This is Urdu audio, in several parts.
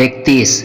31,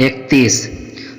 31,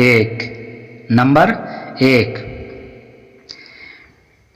1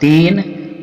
3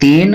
3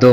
2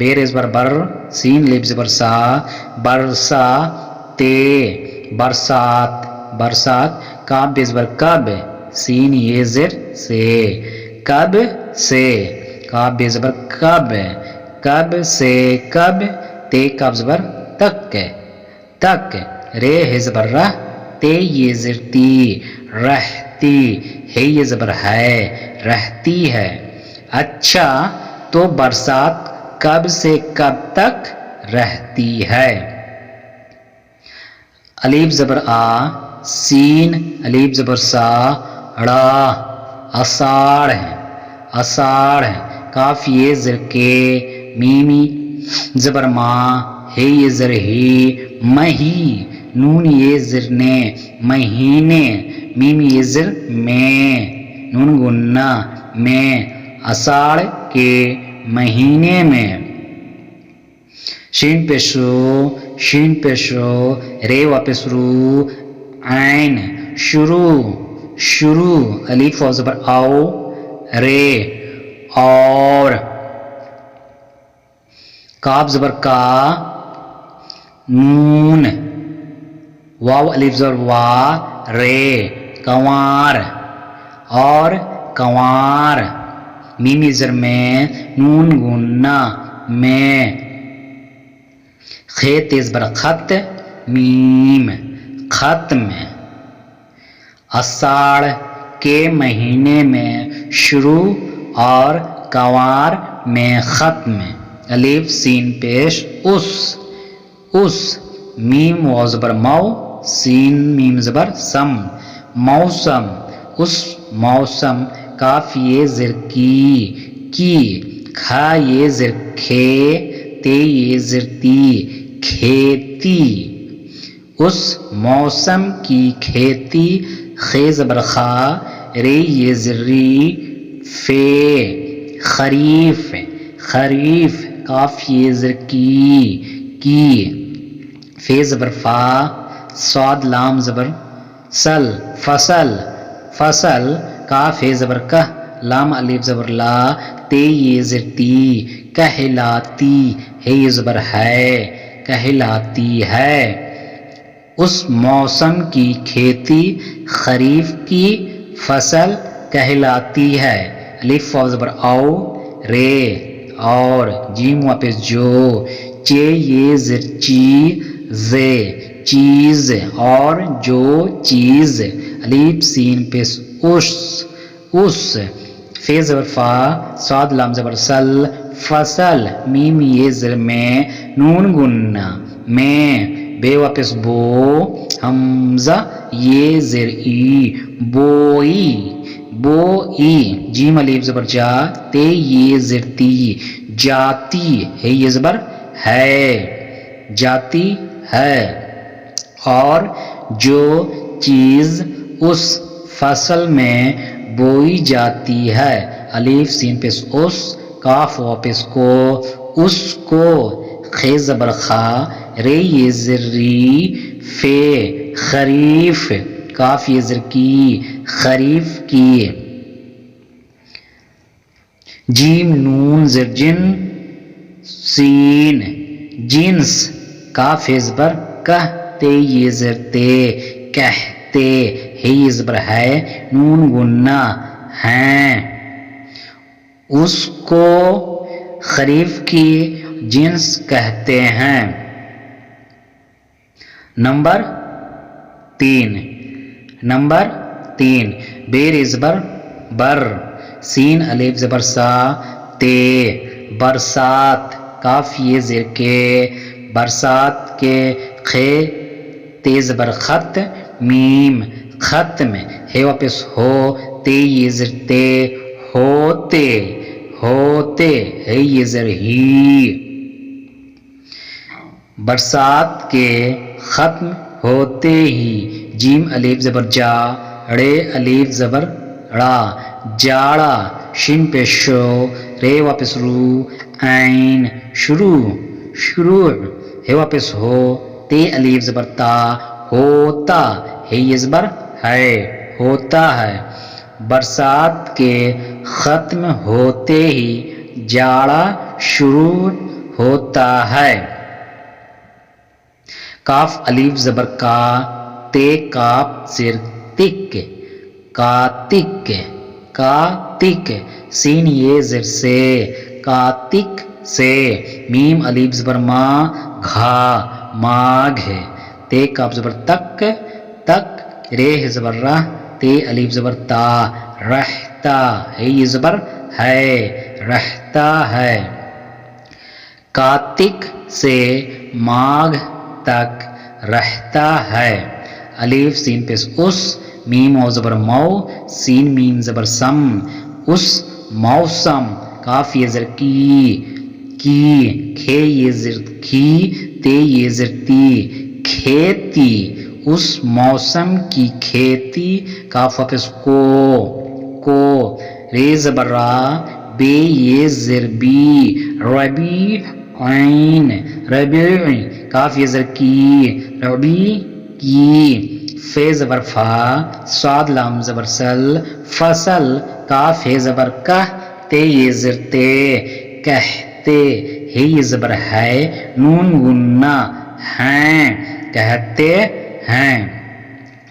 بیر زبر بر سین الف زبر سا برسا تے برسات برسات کاف بے زبر کب سین یہ زر سے کب سے کاف بے زبر کب سے کب تے کاف زبر تک تک رے ہے زبر رہ تے یہ زر تی رہتی ہے یہ زبر ہے رہتی ہے. اچھا تو برسات کب سے کب تک رہتی ہے. الف زبر آ سین الف زبر سا ڑا اساڑھ اساڑھ کاف یہ زر کے میمی زبر ماں ہے یہ زر ہی مہی نون یہ زر نے مہینے میم یہ زر میں نون گنہ میں اساڑھ کے مہینے میں. شین پیشو رے واپس رو عین شروع الف و زبر او رے اور کاف زبر کا نون واو الف زبر وا رے کنوار اور کنوار میم زر میں نون گنہ میں خے تیز بر خط میم خط میں. اساڑھ کے مہینے میں شروع اور کنوار میں خط میں. الف سین پیش اس میم واو زبر مو سین میم زبر سم موسم اس موسم کاف یہ زر کی کھا یہ زر کھے تے یہ زر تی کھیتی اس موسم کی کھیتی خے زبر خا رے یہ زری فے خریف خریف کاف یہ زر کی فے زبر فا صاد لام زبر سل فصل کاف ہے زبر کہ لام الف زبر لا تے یہ زر تی کہلاتی ہے یہ زبر ہے کہلاتی ہے. اس موسم کی کھیتی خریف کی فصل کہلاتی ہے. الف واو زبر او رے اور جیم واپس جو چے یہ زر چیز اور جو چیز الف سین پیس اس فے زبر فا صاد لام زبر سل فصل میم یہ زر میں نون گنہ میں بے واپس بو حمزہ یہ زر ای بوئی جیم الف زبر جا تے یہ زر تی جاتی ہے یہ زبر ہے جاتی ہے. اور جو چیز اس فصل میں بوئی جاتی ہے الف سین پیس اس کاف واپس کو اس کو خے زبر خا رے یہ زری فے خریف کاف یہ زر کی خریف کی. جیم نون زر جن سین جنس کاف ہے زبر کہتے یہ زر تے کہتے ہے یہ زبر ہے نون گنہ ہیں. اس کو خریف کی جنس کہتے ہیں. نمبر 3 بیر زبر بر سین الف زبر سا تے برسات کاف یہ زیر کے برسات کے خے تیز بر خط میم خط میں ہے واپس ہو تے یہ زر تے ہوتے ہے یہ زر ہی. برسات کے ختم ہوتے ہی جیم الف زبر جا رے الف زبر را جاڑا شین پیشو رے واپس رو عین شروع ہے واپس ہو تے الف زبر تا ہوتا ہے یہ زبر ہے ہوتا ہے. برسات کے ختم ہوتے ہی جاڑا شروع ہوتا ہے. کاف الف زبر کا تے کاف زیر تک کاتک کاتک. سین یہ زر سے کاتک سے. میم الف زبر ما گھا ماگھ. تے کاف زبر تک تک. رے زبر رہ تے الف زبر تا رہتا. ہے یہ زبر ہے رہتا ہے. کاتک سے ماگھ تک رہتا ہے. الف سین پیش اس. میم او زبر مو سین میم زبر سم اس موسم. کاف یہ زر کی کھے یہ زر کھی تے یہ زر تی کھیتی. اس موسم کی کھیتی. کاف واپس کو. رے زبر را بے یہ زر بی ربی عین ربیع. کاف یہ زر کی ربی کی. فے زبر فا صاد لام زبر سل فصل. کاف ہے زبر کہ تے یہ زر تے کہتے. ہے یہ زبر ہے نون گنہ ہیں کہتے ہیں.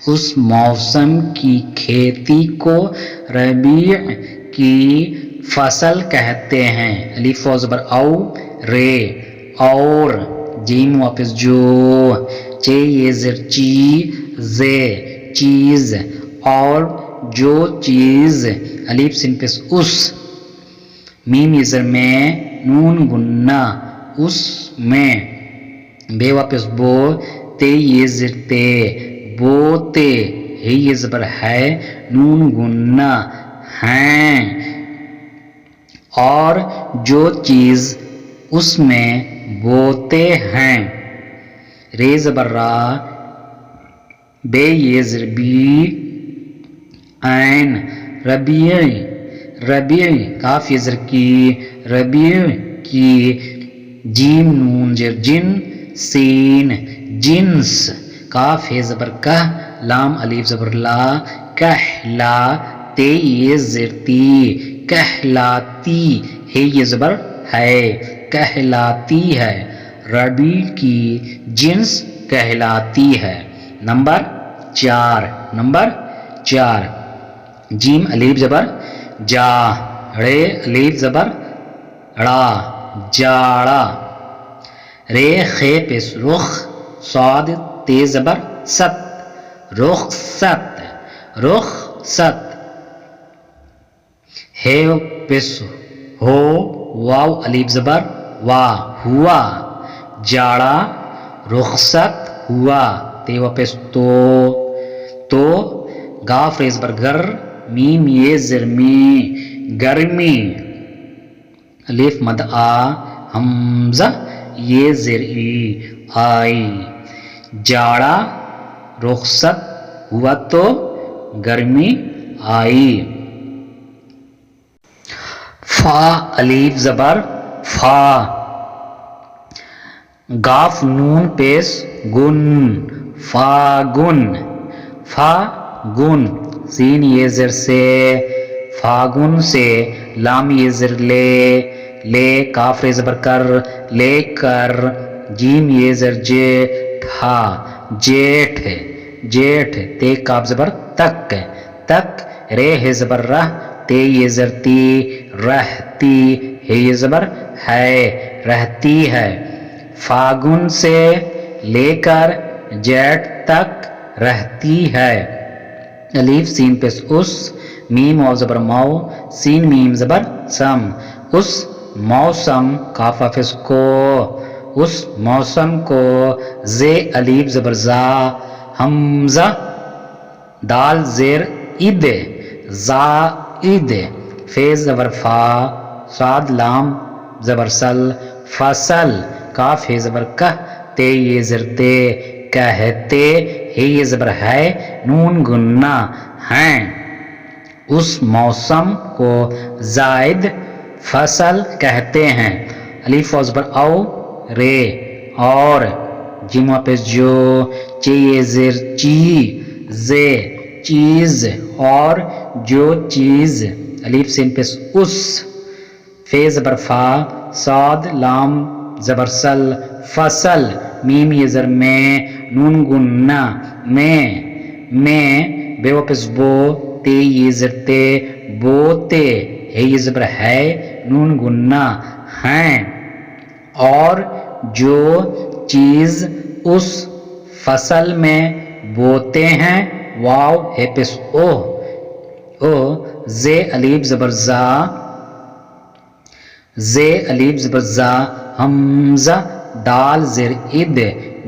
اس موسم کی کھیتی کو ربیع کی فصل کہتے ہیں. الف و زبر او رے اور. جیم واپس جو. چے یہ زر چی زے چیز اور جو چیز. الف سین پیس اس. میم یہ زر میں نون گنہ اس میں. بے واپس بو تے یہ زر تے بوتے. ہے یہ زبر ہے نون گنہ ہیں اور جو چیز اس میں بوتے ہیں. رے زبر را بے یہ زر بی عین ربیع ربیع. کاف یہ زر کی ربیع کی. جیم نون زر جن سین جنس. کاف ہے زبر کہ لام الف زبر لا کہلا تے یہ زر تی کہلاتی. ہے یہ زبر ہے کہلاتی ہے. ربیع کی جنس کہلاتی ہے. نمبر 4 جیم الف زبر جا رے الف زبر را جاڑا. رے خے پیس رخ صاد تے زبر ست رخصت رخصت. ہے پیس ہو واو الف زبر وا ہوا. جاڑا رخصت ہوا. تے واپس تو. گاف ریز بر گر میم یہ زرمی گرمی. الف مد آ حمزہ یہ زر ای آئی. جاڑا رخصت ہوا تو گرمی آئی. فا الف زبر فا. گاف نون پیس گن فاگن فاگن. سین یہ زر سے فاگن سے. لام یہ زر لے کاف رے زبر کر لے کر. جیم یہ زر جیٹھا جیٹھ جیٹھ. تے کاف زبر تک تک. رے ہے زبر رہ تے یہ زر تی رہتی. ہے یہ زبر ہے رہتی ہے. فاگن سے لے کر جیٹھ تک رہتی ہے. الف سین پیس اس. میم او زبر مو سین میم زبر سم اس موسم. کاف حافظ کو. اس موسم کو. زے الف زبر زا حمزہ دال زیر اد زائد. فے زبر فا صاد لام زبر سل فصل. کاف ہے زبر کہ تے یہ زر تے کہتے. ہے یہ زبر ہے نون گنہ ہیں. اس موسم کو زائد فصل کہتے ہیں. الف و زبر او رے اور. جیم واپس جو. چے یہ زر چی زے چیز اور جو چیز. الف سین پیس اس. فے زبر فا صاد لام زبر سل فصل میم یہ زر میں نون گنا میں بے واپس بو تے یہ زر تے بوتے ہے یہ زبر ہے نون گنا ہیں اور جو چیز اس فصل میں بوتے ہیں واو ہے پس او زے الف زبر زا زے الف زبر زا حمزہ دال زیر اد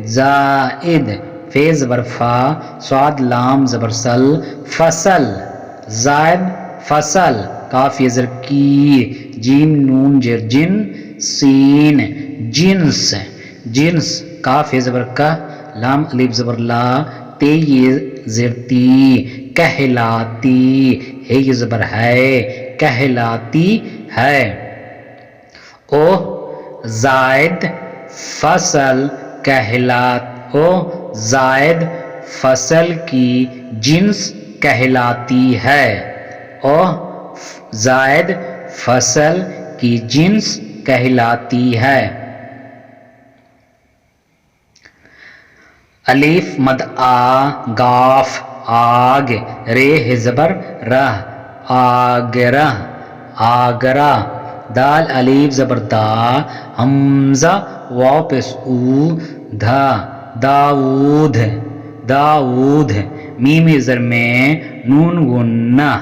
زائد فے زبر فا صاد لام زبر سل فصل زائد فصل کاف یہ زر کی جیم نون جر جن سین جنس جنس کاف یہ زبر کا لام الف زبر لا تے یہ زر تی کہلاتی ہے یہ زبر ہے کہلاتی ہے او زائد فصل زائد فصل کی جنس کہلاتی ہے او زائد فصل کی جنس کہلاتی ہے الف مد آ گاف آگ رے ہے زبر رہ آگرہ آگرہ دال الف زبر دا حمزہ واو پس او دھا داود داود میم زر میں نون گنا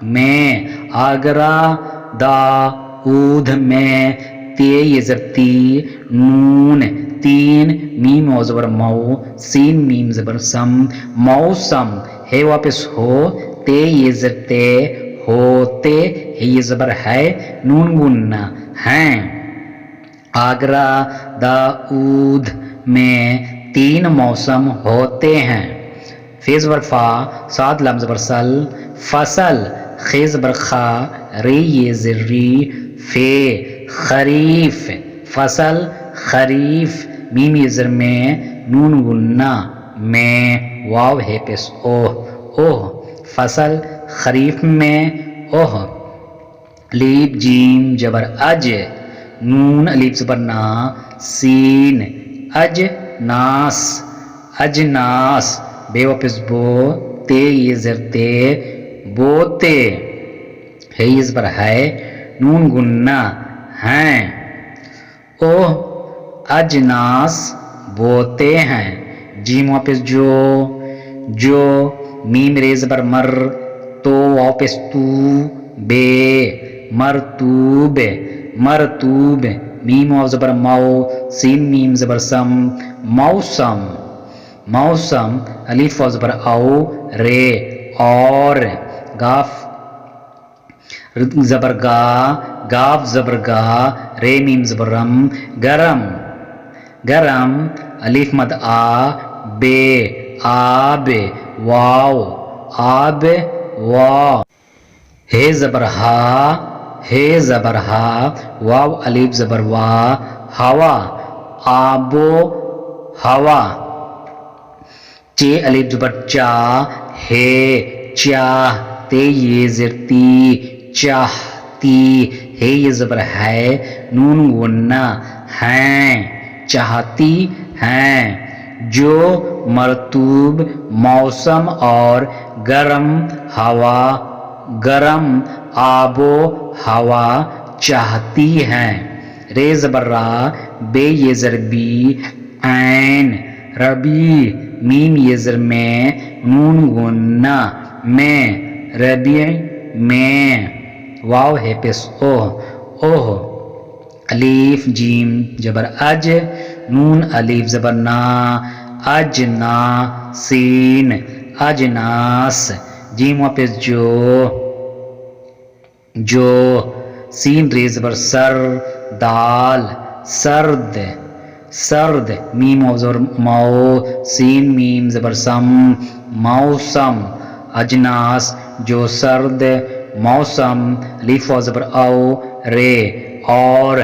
میں آگرہ داود میں تے یہ زر تی نون تین میم و زبر مو سین میم زبر سم موسم ہے واپس ہو تے یہ زر تے ہوتے ہے یہ زبر ہے نون گنا ہیں آگرہ داؤد میں تین موسم ہوتے ہیں فے زبر فا صاد لام زبر سل فصل خے زبر خا ری یہ زر ری فے خریف فصل خریف میم یہ زر میں نون گنا میں واو ہے پس اوہ فصل خریف میں اوہ لیب جیم جبر اج نون الف زبر نا سین اج ناس اجناس بے واپس بو تے یہ زر تے بوتے ہے یہ زبر ہے نون گنا ہیں اوہ اجناس بوتے ہیں جیم واپس جو میم رے زبر مر تو واپس تو بے مرتوب مرتوب میم واو زبر مو سین میم زبر سم موسم موسم الف واو زبر او رے اور گاف زبر گا گاف زبر گا رے میم زبر رم گرم گرم الف مد آ بے آب واو آب واو ہے زبر ہا واو الف زبر وا ہوا آبو ہوا چے الف زبر چا ہے چاہ تے یہ زرتی چاہتی ہے یہ زبر ہے نون گنا ہیں چاہتی ہیں جو مرطوب موسم اور گرم ہوا گرم آب و ہوا چاہتی ہیں رے زبر را بے یہ زر بی عین ربی میم یہ زر میں نون گنا میں ربیع میں واو ہے پس اوہ الف جیم جبر اج نون الف زبر نا اجنا سین اجناس جیم واپس جو سین رے زبر سر دال سرد سرد میم واو زبر مو سین میم زبر سم موسم اجناس جو سرد موسم الف واو زبر او رے اور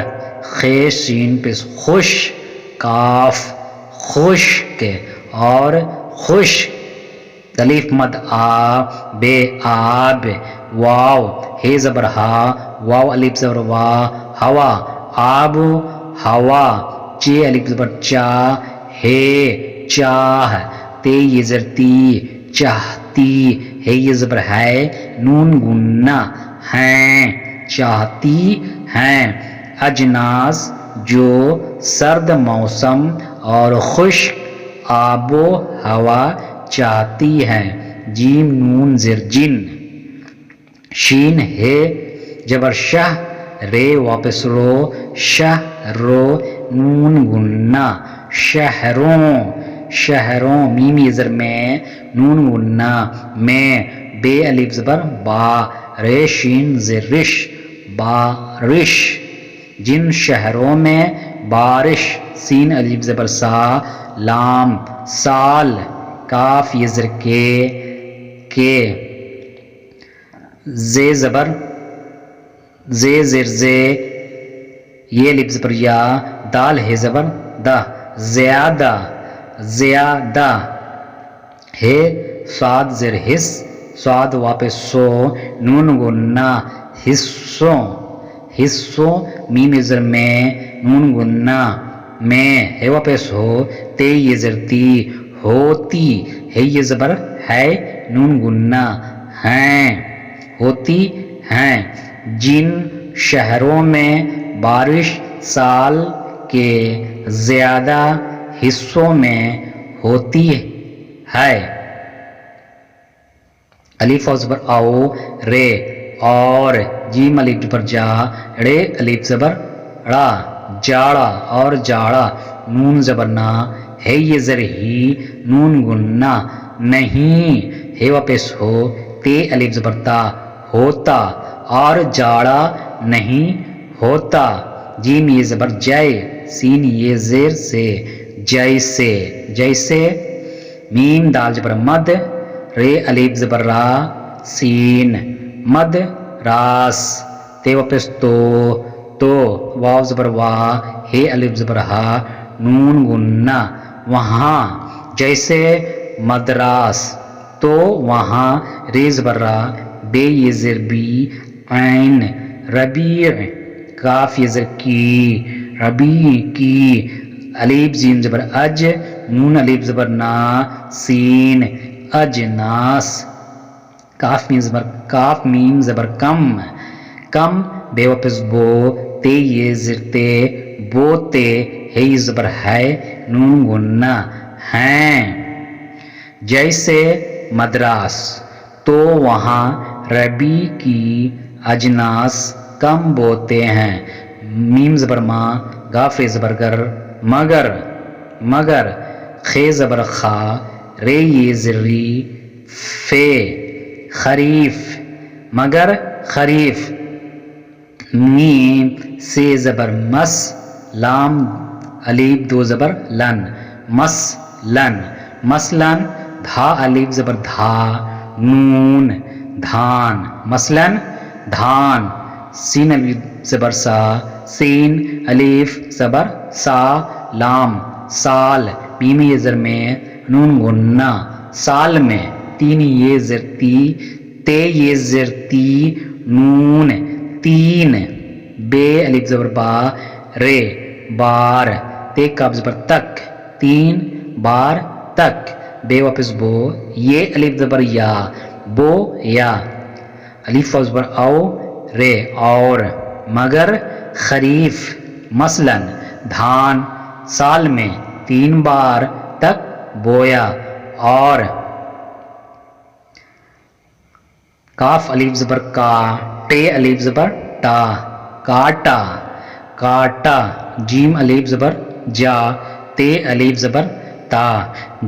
خے شین پس خوش کاف خشک اور خوش الف مد آ بے آب واو ہے زبر ہا واو الف زبر وا ہوا آب ہوا چے الف زبر چا ہے چاہ تے یہ زر تی چاہتی ہے یہ زبر ہے نون گننا ہیں چاہتی ہیں اجناس جو سرد موسم اور خشک آب و ہوا چاہتی ہے جیم نون زر جن شین ہے جبر شہ رے واپس رو شہ رو نون گننا شہروں شہروں میم یزر میں نون گننا میں بے الف زبر با رے شین زرش بارش جن شہروں میں بارش سین الف زبر سا لام سال کاف یزر کے زے زبر زے زر زے یہ الف زبر یا دال ہے زبر دا زیادہ زیادہ ہے صاد زر حس صاد واپس سو نون گننا حصوں حصوں میم زر میں نون گننا میں ہے واپس ہو تے یہ زرتی ہوتی ہے یہ زبر ہے نون گننا ہیں ہوتی ہیں جن شہروں میں بارش سال کے زیادہ حصوں میں ہوتی ہے الف زبر او رے اور جیم الف زبر جا رے الف زبر ڑا جاڑا اور جاڑا نون زبر نا ہے یہ زر ہی نون گننا نہیں ہے واپس ہو تے الف زبر تا ہوتا اور جاڑا نہیں ہوتا جیم یہ زبر جائے سین یہ زیر سے جیسے جیسے میم دال زبر مد رے الف زبر را سین مد راس تے واپس تو واو زبر وا ہے الف زبر ہا نون گننا وہاں جیسے مدراس تو وہاں رے زبر را بے یہ زر بی عین ربیع کاف یہ زر کی ربیع کی الف زین زبر اج نون الف زبر نا سین اجناس کاف میم زبر کم کم بے واپس بو تے یہ زرتے بوتے ہے یہ زبر ہے نون گننا ہیں جیسے مدراس تو وہاں ربی کی اجناس کم بوتے ہیں میم زبر ماں گاف زبر گر مگر مگر خے زبر خا رے یہ زری فے خریف مگر خریف میم سے زبر مس لام الف دو زبر لن مس لن مثلاً دھا الف زبر دھا نون دھان مثلاً دھان سین الف زبر سا سین الف زبر سا لام سال میم یہ زر میں نون گننا سال میں تین یہ زرتی تے یہ زرتی نون تین بے الف زبر با رے بار تے کاف زبر تک تین بار تک بے واپس بو یہ الف زبر یا بو یا الف زبر او رے اور مگر خریف مثلاً دھان سال میں 3 بار تک بویا اور کاف الف زبر کا ٹے الف زبر ٹا کاٹا کاٹا جیم الف زبر جا تے الف زبر تا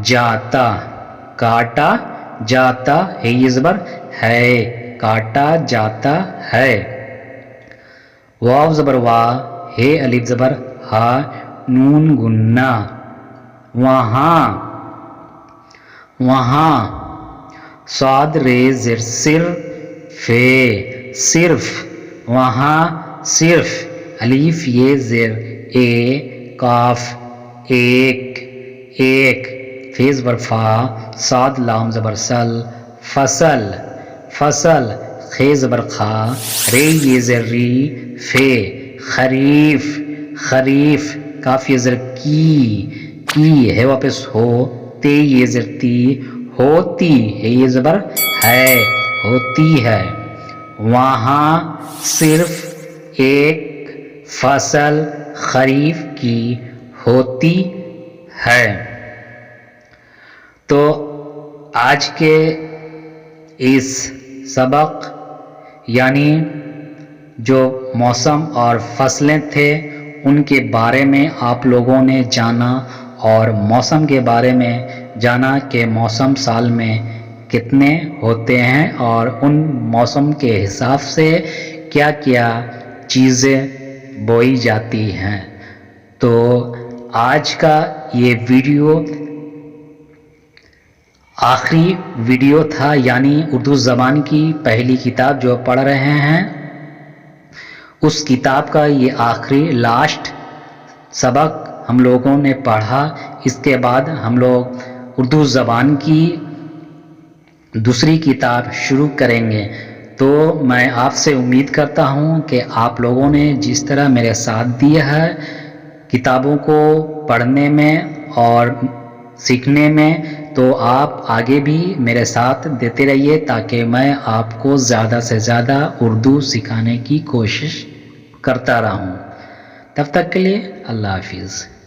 جاتا کاٹا جاتا ہے یہ زبر ہے کاٹا جاتا ہے واو زبر وا ہے الف زبر ہا نون گننا وہاں وہاں صاد رے زر سر فے صرف وہاں صرف الف یہ زر اے کاف ایک ایک فے زبر فا صاد لام زبر سل فصل فصل خے زبر خا رے یہ زر ری فے خریف خریف کاف یہ زر کی ہے واپس ہو تے یہ زر تی ہوتی ہے یہ زبر ہے ہوتی ہے وہاں صرف ایک فصل خریف کی ہوتی ہے۔ تو آج کے اس سبق یعنی جو موسم اور فصلیں تھے ان کے بارے میں آپ لوگوں نے جانا اور موسم کے بارے میں جانا کہ موسم سال میں کتنے ہوتے ہیں اور ان موسم کے حساب سے کیا کیا چیزیں بوئی جاتی ہیں۔ تو آج کا یہ ویڈیو آخری ویڈیو تھا یعنی اردو زبان کی پہلی کتاب جو پڑھ رہے ہیں اس کتاب کا یہ آخری لاسٹ سبق ہم لوگوں نے پڑھا۔ اس کے بعد ہم لوگ اردو زبان کی دوسری کتاب شروع کریں گے۔ تو میں آپ سے امید کرتا ہوں کہ آپ لوگوں نے جس طرح میرے ساتھ دیا ہے کتابوں کو پڑھنے میں اور سیکھنے میں تو آپ آگے بھی میرے ساتھ دیتے رہیے تاکہ میں آپ کو زیادہ سے زیادہ اردو سکھانے کی کوشش کرتا رہوں۔ تب تک کے لیے اللہ حافظ۔